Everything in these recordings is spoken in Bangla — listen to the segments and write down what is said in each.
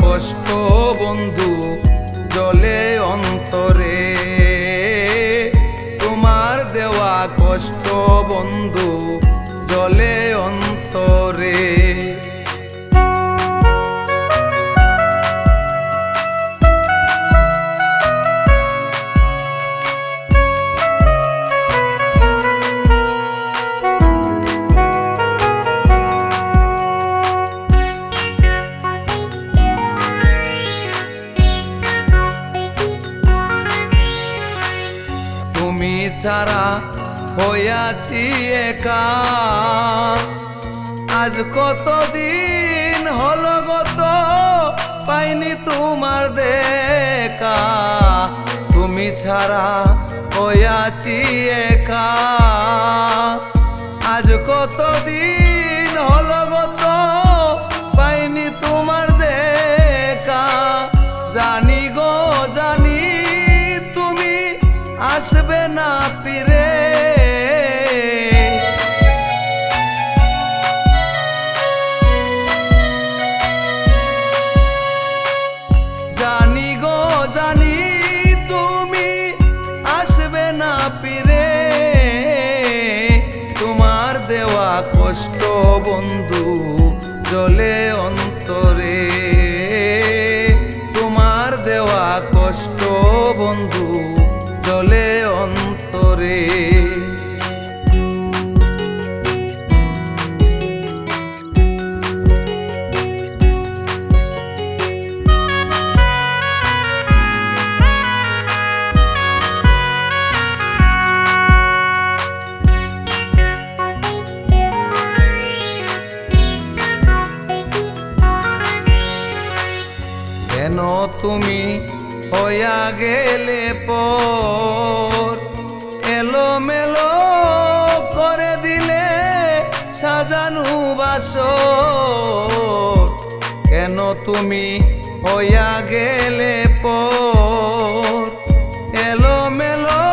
কষ্ট বন্ধু জলে অন্তরে, তোমার দেওয়া কষ্ট বন্ধু জলে অন্তরে। তুমি ছাড়া হইয়াছি একা, আজ কতদিন হলো গত পাইনি তোমার দেখা। তুমি ছাড়া হইয়াছি একা, আজ কতদিন হলো গত পাইনি তোমার দেখা। জানি গো জানি তুমি আসবে না ফিরে, জানি গো জানি তুমি আসবে না ফিরে। তোমার দেওয়া কষ্ট বন্ধু জলে অন্তরে, তোমার দেওয়া কষ্ট বন্ধু জলে অন্তরে। কেন তুমি হইয়া গেলে পর, এলোমেলো করে দিলে সাজানো বাসর। কেন তুমি হইয়া গেলে পর, এলোমেলো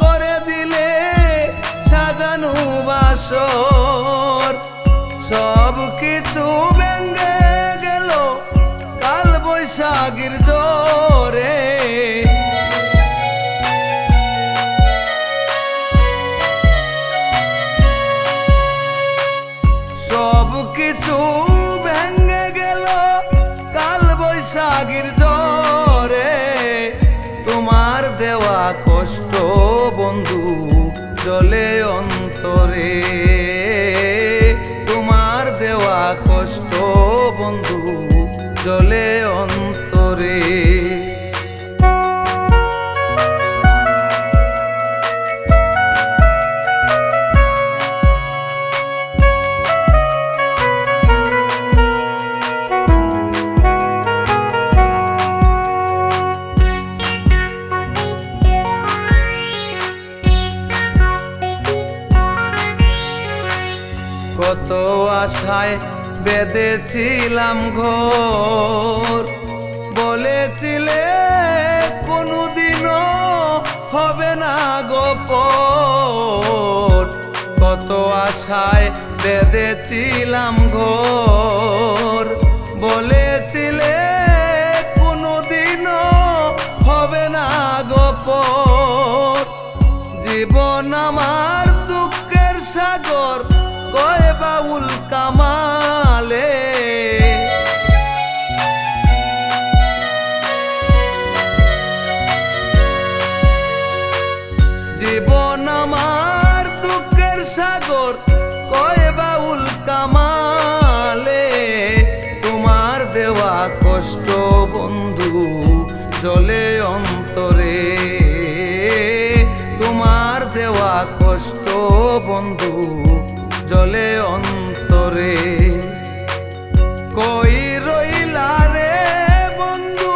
করে দিলে সাজানো বাসর। সব কিছু ভেঙে গেল কাল বৈশাখীর জোরে, সব কিছু ভেঙে গেল কাল বৈশাখীর জোরে। তোমার দেওয়া কষ্ট বন্ধু জলে অন্তরে, তোমার দেওয়া কষ্ট বন্ধু জলে অন্তরে। কত আশায় বেঁধেছিলাম ঘর, বলেছিলে কোনোদিনও হবে না গোপন। কত আশায় বেঁধেছিলাম ঘর, বলেছিলে কোনোদিনও হবে না গোপন। জীবন আমার দুঃখের সাগর কয় বাউল কামালে, জীবন আমার দুঃখের সাগর কয় বাউল কামালে। তোমার দেওয়া কষ্ট বন্ধু জলে অন্তরে, তোমার দেওয়া কষ্ট বন্ধু জলে অন্তরে। কই রইলা রে বন্ধু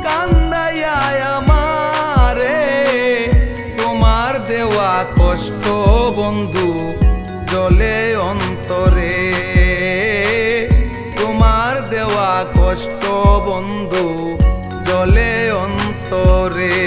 কান্দাইয়া আমারে, তোমার দেওয়া কষ্ট বন্ধু জলে অন্তরে, তোমার দেওয়া কষ্ট বন্ধু জলে অন্তরে।